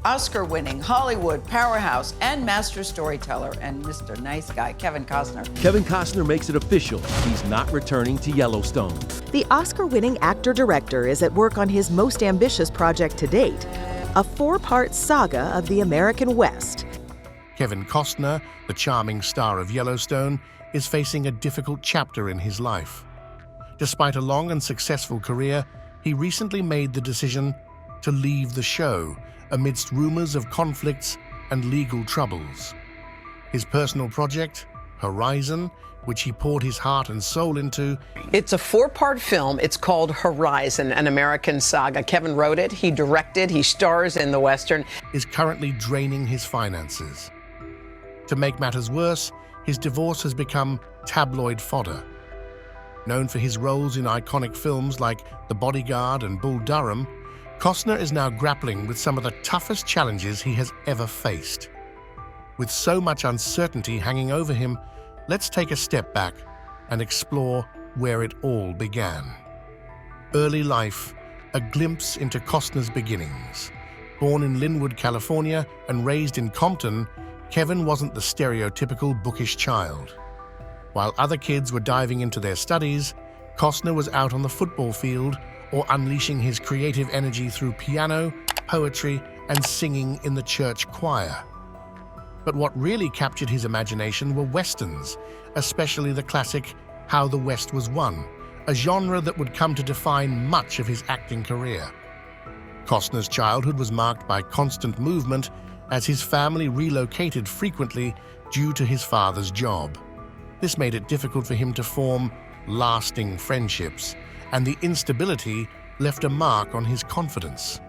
Oscar-winning Hollywood powerhouse and master storyteller and Mr. Nice Guy, Kevin Costner. Kevin Costner makes it official. He's not returning to Yellowstone. The Oscar-winning actor-director is at work on his most ambitious project to date, a 4-part saga of the American West. Kevin Costner, the charming star of Yellowstone, is facing a difficult chapter in his life. Despite a long and successful career, he recently made the decision to leave the show amidst rumors of conflicts and legal troubles. His personal project, Horizon, which he poured his heart and soul into. It's a 4-part film. It's called Horizon, an American saga. Kevin wrote it, he directed, he stars in the Western. Is currently draining his finances. To make matters worse, his divorce has become tabloid fodder. Known for his roles in iconic films like The Bodyguard and Bull Durham, Costner is now grappling with some of the toughest challenges he has ever faced. With so much uncertainty hanging over him, let's take a step back and explore where it all began. Early life, a glimpse into Costner's beginnings. Born in Linwood, California, and raised in Compton, Kevin wasn't the stereotypical bookish child. While other kids were diving into their studies, Costner was out on the football field or unleashing his creative energy through piano, poetry, and singing in the church choir. But what really captured his imagination were westerns, especially the classic How the West Was Won, a genre that would come to define much of his acting career. Costner's childhood was marked by constant movement as his family relocated frequently due to his father's job. This made it difficult for him to form lasting friendships, and the instability left a mark on his confidence.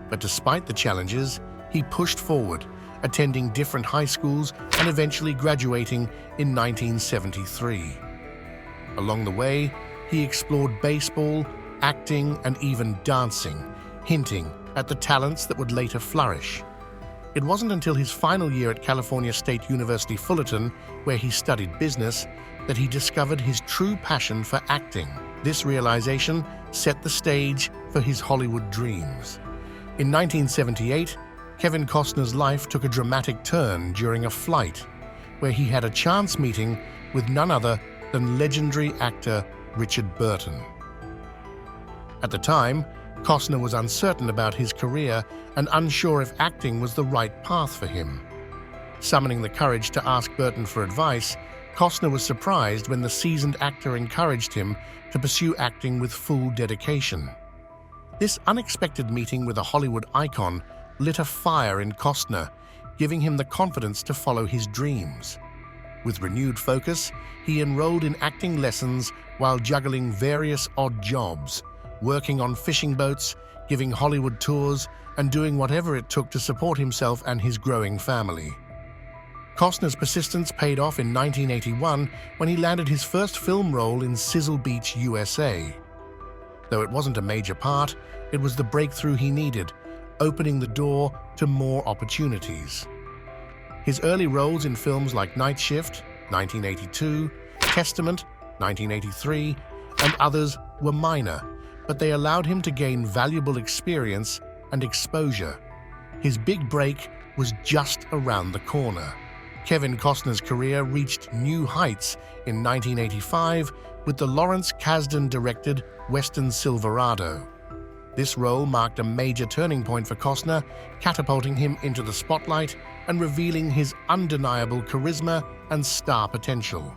But despite the challenges, he pushed forward, attending different high schools and eventually graduating in 1973. Along the way, he explored baseball, acting, and even dancing, hinting at the talents that would later flourish. It wasn't until his final year at California State University Fullerton, where he studied business, that he discovered his true passion for acting. This realization set the stage for his Hollywood dreams. In 1978, Kevin Costner's life took a dramatic turn during a flight, where he had a chance meeting with none other than legendary actor Richard Burton. At the time, Costner was uncertain about his career and unsure if acting was the right path for him. Summoning the courage to ask Burton for advice, Costner was surprised when the seasoned actor encouraged him to pursue acting with full dedication. This unexpected meeting with a Hollywood icon lit a fire in Costner, giving him the confidence to follow his dreams. With renewed focus, he enrolled in acting lessons while juggling various odd jobs, working on fishing boats, giving Hollywood tours, and doing whatever it took to support himself and his growing family. Costner's persistence paid off in 1981 when he landed his first film role in Sizzle Beach, USA. Though it wasn't a major part, it was the breakthrough he needed, opening the door to more opportunities. His early roles in films like Night Shift, 1982, Testament, 1983, and others were minor, but they allowed him to gain valuable experience and exposure. His big break was just around the corner. Kevin Costner's career reached new heights in 1985 with the Lawrence Kasdan-directed Western Silverado. This role marked a major turning point for Costner, catapulting him into the spotlight and revealing his undeniable charisma and star potential.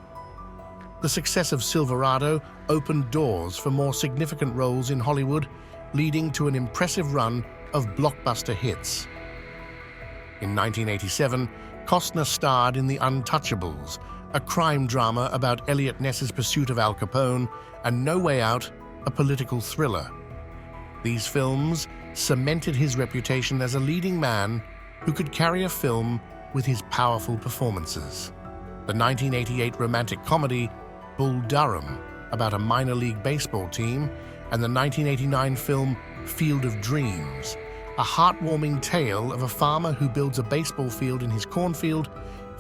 The success of Silverado opened doors for more significant roles in Hollywood, leading to an impressive run of blockbuster hits. In 1987, Costner starred in The Untouchables, a crime drama about Elliot Ness's pursuit of Al Capone, and No Way Out, a political thriller. These films cemented his reputation as a leading man who could carry a film with his powerful performances. The 1988 romantic comedy Bull Durham, about a minor league baseball team, and the 1989 film Field of Dreams, a heartwarming tale of a farmer who builds a baseball field in his cornfield,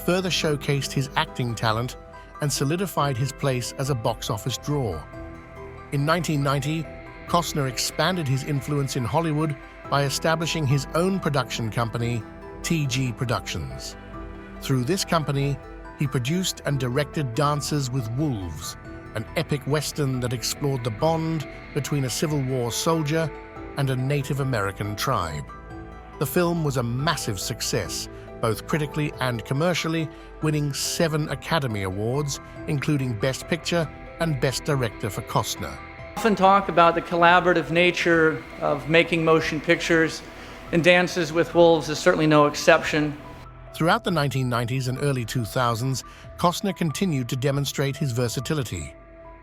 further showcased his acting talent and solidified his place as a box office draw. In 1990, Costner expanded his influence in Hollywood by establishing his own production company, TG Productions. Through this company, he produced and directed Dances with Wolves, an epic western that explored the bond between a Civil War soldier and a Native American tribe. The film was a massive success, both critically and commercially, winning 7 Academy Awards, including Best Picture and Best Director for Costner. Often talk about the collaborative nature of making motion pictures, and Dances with Wolves is certainly no exception. Throughout the 1990s and early 2000s, Costner continued to demonstrate his versatility.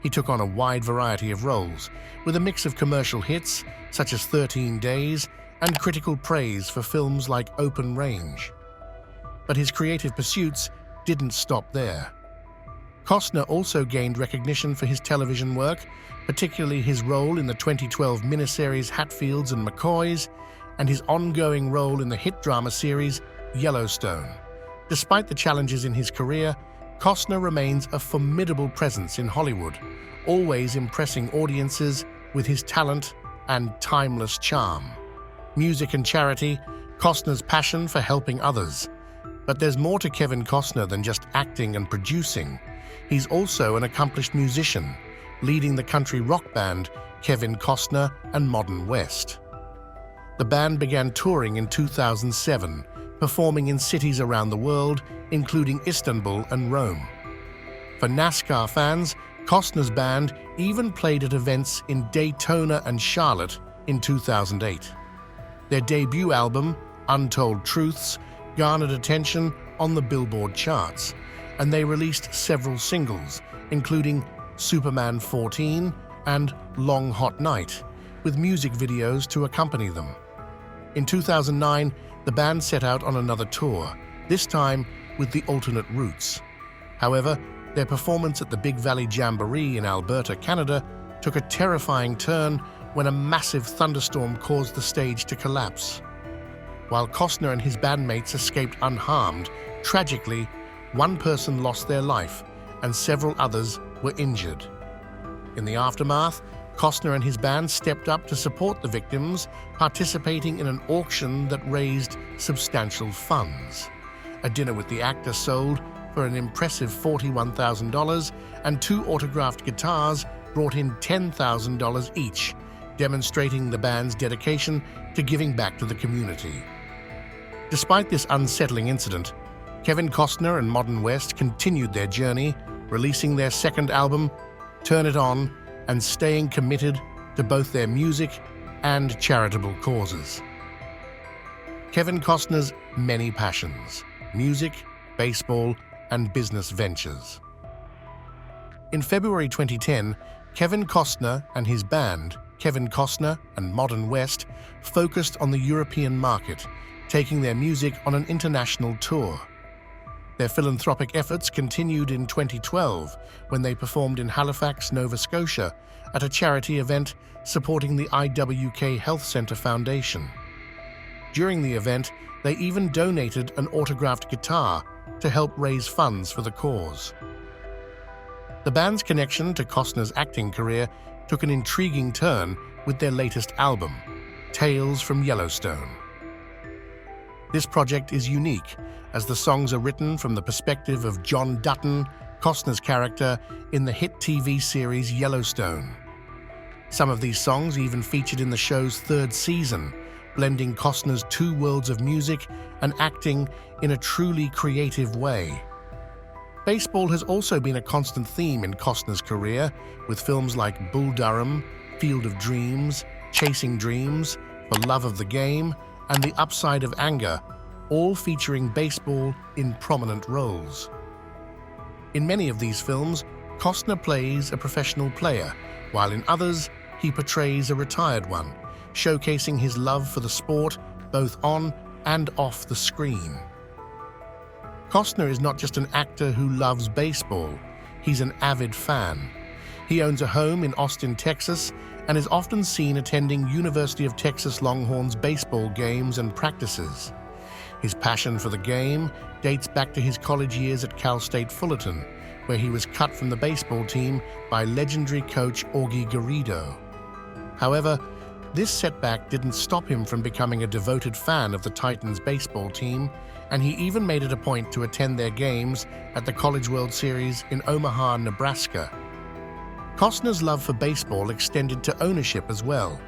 He took on a wide variety of roles, with a mix of commercial hits, such as 13 Days, and critical praise for films like Open Range. But his creative pursuits didn't stop there. Costner also gained recognition for his television work, particularly his role in the 2012 miniseries Hatfields and McCoys, and his ongoing role in the hit drama series Yellowstone. Despite the challenges in his career, Costner remains a formidable presence in Hollywood, always impressing audiences with his talent and timeless charm. Music and charity, Costner's passion for helping others. But there's more to Kevin Costner than just acting and producing. He's also an accomplished musician, leading the country rock band Kevin Costner and Modern West. The band began touring in 2007, performing in cities around the world, including Istanbul and Rome. For NASCAR fans, Costner's band even played at events in Daytona and Charlotte in 2008. Their debut album, Untold Truths, garnered attention on the Billboard charts, and they released several singles, including Superman 14 and Long Hot Night, with music videos to accompany them. In 2009, the band set out on another tour, this time with the Alternate Roots. However, their performance at the Big Valley Jamboree in Alberta, Canada, took a terrifying turn when a massive thunderstorm caused the stage to collapse. While Costner and his bandmates escaped unharmed, tragically, one person lost their life and several others were injured. In the aftermath, Costner and his band stepped up to support the victims, participating in an auction that raised substantial funds. A dinner with the actor sold for an impressive $41,000, and 2 autographed guitars brought in $10,000 each, demonstrating the band's dedication to giving back to the community. Despite this unsettling incident, Kevin Costner and Modern West continued their journey, releasing their second album, Turn It On, and staying committed to both their music and charitable causes. Kevin Costner's many passions: music, baseball, and business ventures. In February 2010, Kevin Costner and his band, Kevin Costner and Modern West, focused on the European market, taking their music on an international tour. Their philanthropic efforts continued in 2012 when they performed in Halifax, Nova Scotia at a charity event supporting the IWK Health Centre Foundation. During the event, they even donated an autographed guitar to help raise funds for the cause. The band's connection to Costner's acting career took an intriguing turn with their latest album, Tales from Yellowstone. This project is unique, as the songs are written from the perspective of John Dutton, Costner's character in the hit TV series Yellowstone. Some of these songs even featured in the show's 3rd season, blending Costner's 2 worlds of music and acting in a truly creative way. Baseball has also been a constant theme in Costner's career, with films like Bull Durham, Field of Dreams, Chasing Dreams, For Love of the Game, and The Upside of Anger, all featuring baseball in prominent roles. In many of these films, Costner plays a professional player, while in others, he portrays a retired one, showcasing his love for the sport both on and off the screen. Costner is not just an actor who loves baseball, he's an avid fan. He owns a home in Austin, Texas, and is often seen attending University of Texas Longhorns baseball games and practices. His passion for the game dates back to his college years at Cal State Fullerton, where he was cut from the baseball team by legendary coach Augie Garrido. However, this setback didn't stop him from becoming a devoted fan of the Titans baseball team, and he even made it a point to attend their games at the College World Series in Omaha, Nebraska. Costner's love for baseball extended to ownership as well.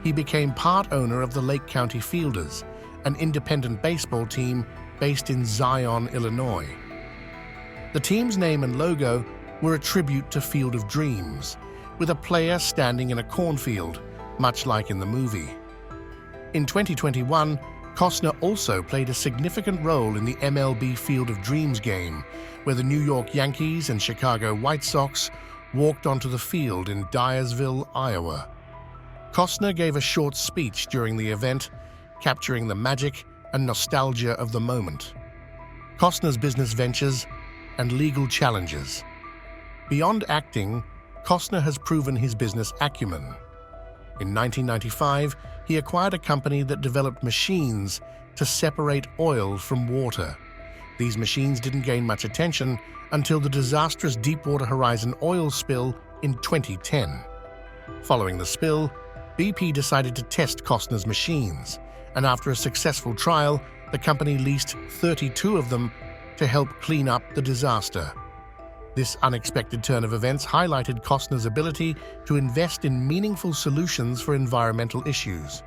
He became part owner of the Lake County Fielders, an independent baseball team based in Zion, Illinois. The team's name and logo were a tribute to Field of Dreams, with a player standing in a cornfield, much like in the movie. In 2021, Costner also played a significant role in the MLB Field of Dreams game, where the New York Yankees and Chicago White Sox walked onto the field in Dyersville, Iowa. Costner gave a short speech during the event, capturing the magic and nostalgia of the moment. Costner's business ventures and legal challenges. Beyond acting, Costner has proven his business acumen. In 1995, he acquired a company that developed machines to separate oil from water. These machines didn't gain much attention until the disastrous Deepwater Horizon oil spill in 2010. Following the spill, BP decided to test Costner's machines, and after a successful trial, the company leased 32 of them to help clean up the disaster. This unexpected turn of events highlighted Costner's ability to invest in meaningful solutions for environmental issues.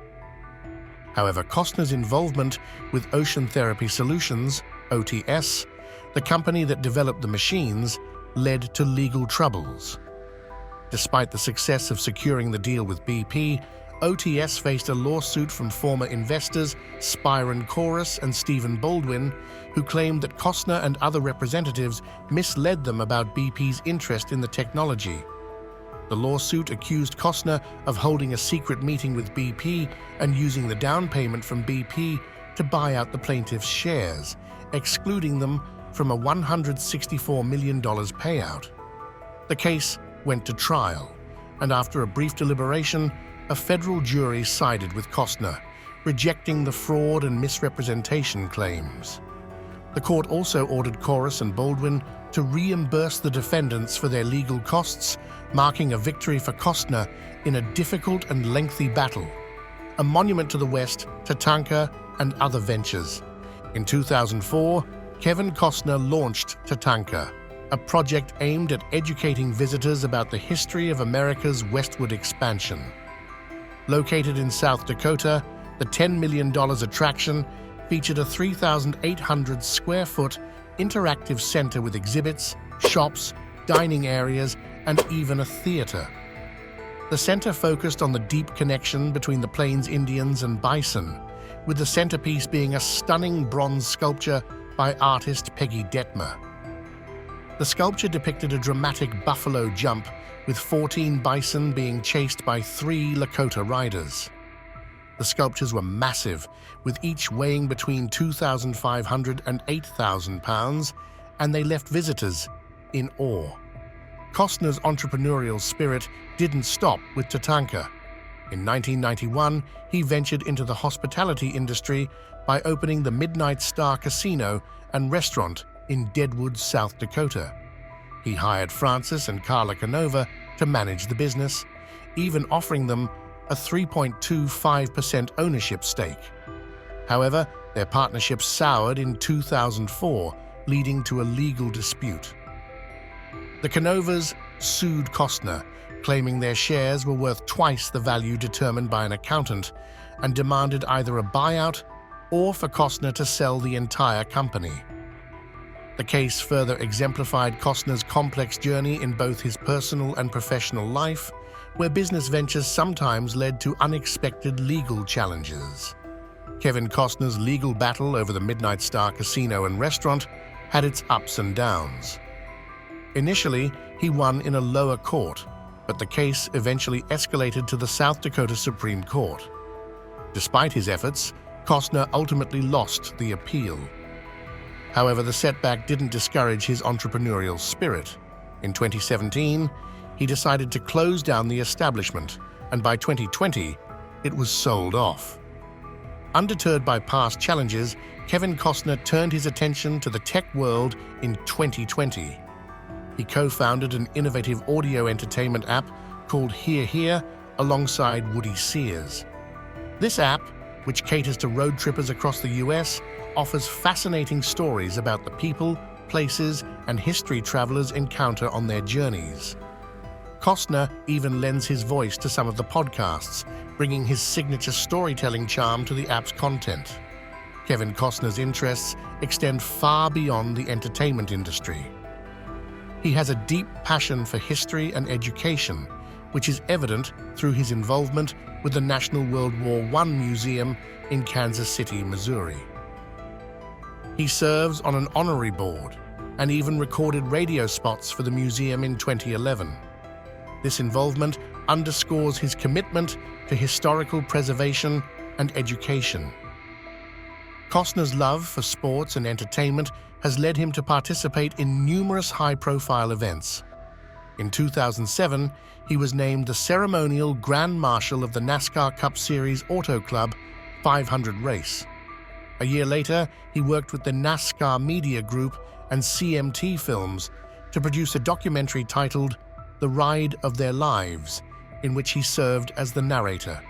However, Costner's involvement with Ocean Therapy Solutions, OTS, the company that developed the machines, led to legal troubles. Despite the success of securing the deal with BP, OTS faced a lawsuit from former investors Spyron Chorus and Stephen Baldwin, who claimed that Costner and other representatives misled them about BP's interest in the technology. The lawsuit accused Costner of holding a secret meeting with BP and using the down payment from BP to buy out the plaintiff's shares, excluding them from a $164 million payout. The case went to trial, and after a brief deliberation, a federal jury sided with Costner, rejecting the fraud and misrepresentation claims. The court also ordered Chorus and Baldwin to reimburse the defendants for their legal costs, marking a victory for Costner in a difficult and lengthy battle, a monument to the West, Tatanka, and other ventures. In 2004, Kevin Costner launched Tatanka, a project aimed at educating visitors about the history of America's westward expansion. Located in South Dakota, the $10 million attraction featured a 3,800 square foot interactive center with exhibits, shops, dining areas, and even a theater. The center focused on the deep connection between the Plains Indians and bison, with the centerpiece being a stunning bronze sculpture by artist Peggy Detmer. The sculpture depicted a dramatic buffalo jump with 14 bison being chased by 3 Lakota riders. The sculptures were massive, with each weighing between 2,500 and 8,000 pounds, and they left visitors in awe. Costner's entrepreneurial spirit didn't stop with Tatanka. In 1991, he ventured into the hospitality industry by opening the Midnight Star Casino and Restaurant in Deadwood, South Dakota. He hired Francis and Carla Canova to manage the business, even offering them a 3.25% ownership stake. However, their partnership soured in 2004, leading to a legal dispute. The Canovas sued Costner, claiming their shares were worth twice the value determined by an accountant, and demanded either a buyout or for Costner to sell the entire company. The case further exemplified Costner's complex journey in both his personal and professional life, where business ventures sometimes led to unexpected legal challenges. Kevin Costner's legal battle over the Midnight Star Casino and Restaurant had its ups and downs. Initially, he won in a lower court, but the case eventually escalated to the South Dakota Supreme Court. Despite his efforts, Costner ultimately lost the appeal. However, the setback didn't discourage his entrepreneurial spirit. In 2017, he decided to close down the establishment, and by 2020, it was sold off. Undeterred by past challenges, Kevin Costner turned his attention to the tech world in 2020. He co-founded an innovative audio entertainment app called Hear, alongside Woody Sears. This app, which caters to road trippers across the US, offers fascinating stories about the people, places, and history travelers encounter on their journeys. Costner even lends his voice to some of the podcasts, bringing his signature storytelling charm to the app's content. Kevin Costner's interests extend far beyond the entertainment industry. He has a deep passion for history and education, which is evident through his involvement with the National World War I Museum in Kansas City, Missouri. He serves on an honorary board and even recorded radio spots for the museum in 2011. This involvement underscores his commitment to historical preservation and education. Costner's love for sports and entertainment has led him to participate in numerous high-profile events. In 2007, he was named the ceremonial Grand Marshal of the NASCAR Cup Series Auto Club 500 race. A year later, he worked with the NASCAR Media Group and CMT Films to produce a documentary titled The Ride of Their Lives, in which he served as the narrator.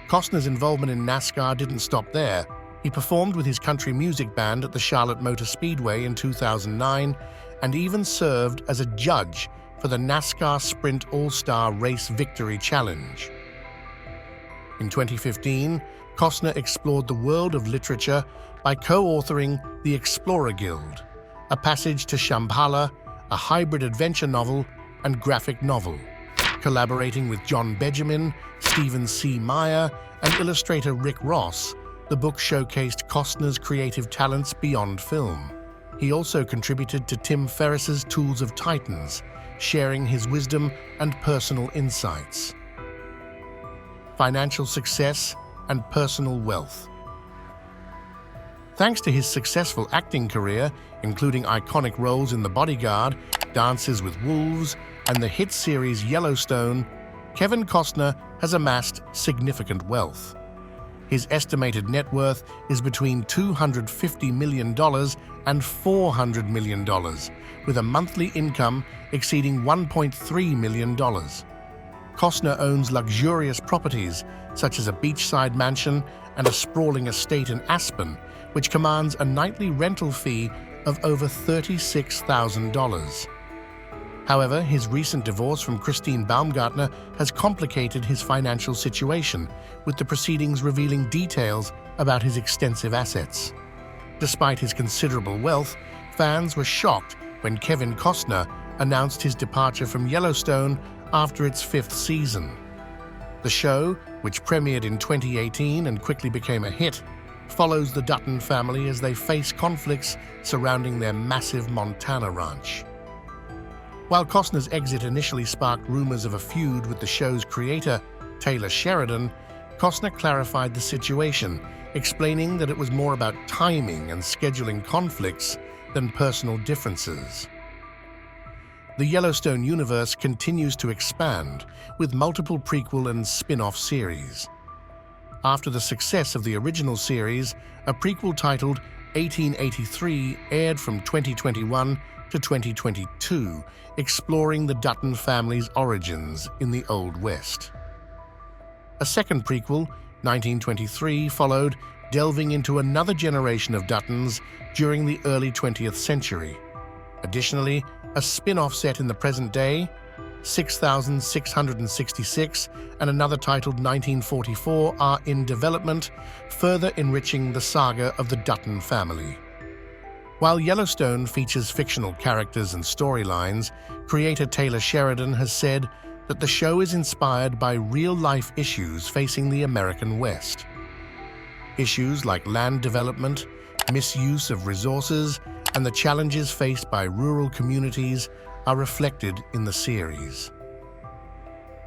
Costner's involvement in NASCAR didn't stop there. He performed with his country music band at the Charlotte Motor Speedway in 2009 and even served as a judge for the NASCAR Sprint All-Star Race Victory Challenge. In 2015, Costner explored the world of literature by co-authoring The Explorer Guild, A Passage to Shambhala, a hybrid adventure novel and graphic novel. Collaborating with John Benjamin, Stephen C. Meyer, and illustrator Rick Ross, the book showcased Costner's creative talents beyond film. He also contributed to Tim Ferriss's Tools of Titans, sharing his wisdom and personal insights. Financial success and personal wealth. Thanks to his successful acting career, including iconic roles in The Bodyguard, Dances with Wolves, and the hit series Yellowstone, Kevin Costner has amassed significant wealth. His estimated net worth is between $250 million and $400 million, with a monthly income exceeding $1.3 million. Costner owns luxurious properties, such as a beachside mansion and a sprawling estate in Aspen, which commands a nightly rental fee of over $36,000. However, his recent divorce from Christine Baumgartner has complicated his financial situation, with the proceedings revealing details about his extensive assets. Despite his considerable wealth, fans were shocked when Kevin Costner announced his departure from Yellowstone after its 5th season. The show, which premiered in 2018 and quickly became a hit, follows the Dutton family as they face conflicts surrounding their massive Montana ranch. While Costner's exit initially sparked rumors of a feud with the show's creator, Taylor Sheridan, Costner clarified the situation, explaining that it was more about timing and scheduling conflicts than personal differences. The Yellowstone universe continues to expand, with multiple prequel and spin-off series. After the success of the original series, a prequel titled 1883 aired from 2021 to 2022, exploring the Dutton family's origins in the Old West. A second prequel, 1923, followed, delving into another generation of Duttons during the early 20th century. Additionally, a spin-off set in the present day, 6666, and another titled 1944 are in development, further enriching the saga of the Dutton family. While Yellowstone features fictional characters and storylines, creator Taylor Sheridan has said that the show is inspired by real-life issues facing the American West. Issues like land development, misuse of resources, and the challenges faced by rural communities are reflected in the series.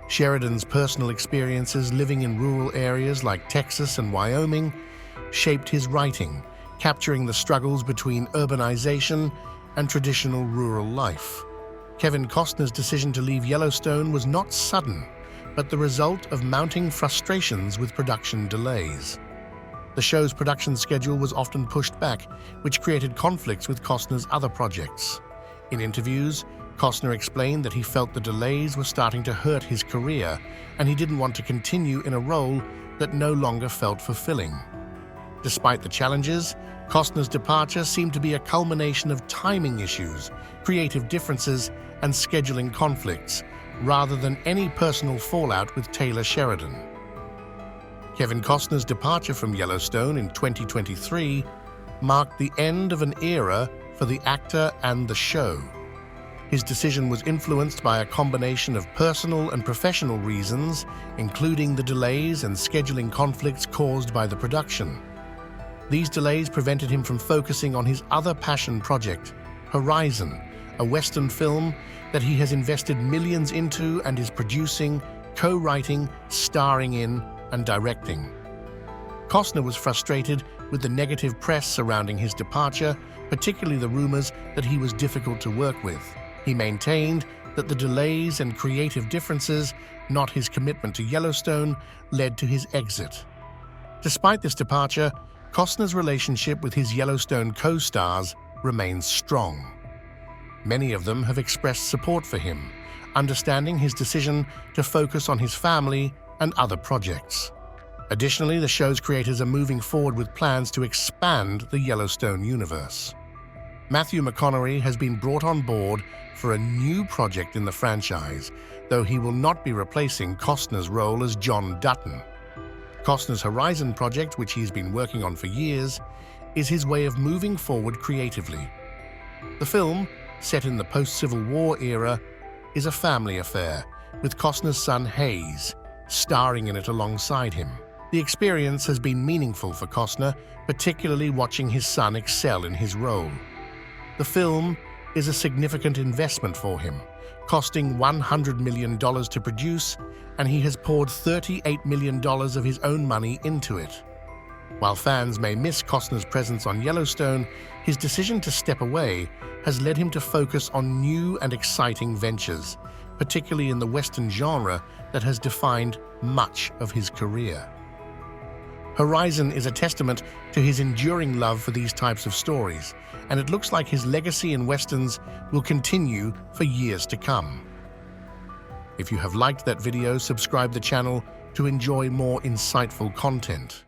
Sheridan's personal experiences living in rural areas like Texas and Wyoming shaped his writing, capturing the struggles between urbanization and traditional rural life. Kevin Costner's decision to leave Yellowstone was not sudden, but the result of mounting frustrations with production delays. The show's production schedule was often pushed back, which created conflicts with Costner's other projects. In interviews, Costner explained that he felt the delays were starting to hurt his career, and he didn't want to continue in a role that no longer felt fulfilling. Despite the challenges, Costner's departure seemed to be a culmination of timing issues, creative differences, and scheduling conflicts, rather than any personal fallout with Taylor Sheridan. Kevin Costner's departure from Yellowstone in 2023 marked the end of an era for the actor and the show. His decision was influenced by a combination of personal and professional reasons, including the delays and scheduling conflicts caused by the production. These delays prevented him from focusing on his other passion project, Horizon, a Western film that he has invested millions into and is producing, co-writing, starring in, and directing. Costner was frustrated with the negative press surrounding his departure, particularly the rumors that he was difficult to work with. He maintained that the delays and creative differences, not his commitment to Yellowstone, led to his exit. Despite this departure, Costner's relationship with his Yellowstone co-stars remains strong. Many of them have expressed support for him, understanding his decision to focus on his family and other projects. Additionally, the show's creators are moving forward with plans to expand the Yellowstone universe. Matthew McConaughey has been brought on board for a new project in the franchise, though he will not be replacing Costner's role as John Dutton. Costner's Horizon project, which he's been working on for years, is his way of moving forward creatively. The film, set in the post-Civil War era, is a family affair, with Costner's son Hayes starring in it alongside him. The experience has been meaningful for Costner, particularly watching his son excel in his role. The film is a significant investment for him, costing $100 million to produce, and he has poured $38 million of his own money into it. While fans may miss Costner's presence on Yellowstone, his decision to step away has led him to focus on new and exciting ventures, particularly in the Western genre that has defined much of his career. Horizon is a testament to his enduring love for these types of stories, and it looks like his legacy in Westerns will continue for years to come. If you have liked that video, subscribe the channel to enjoy more insightful content.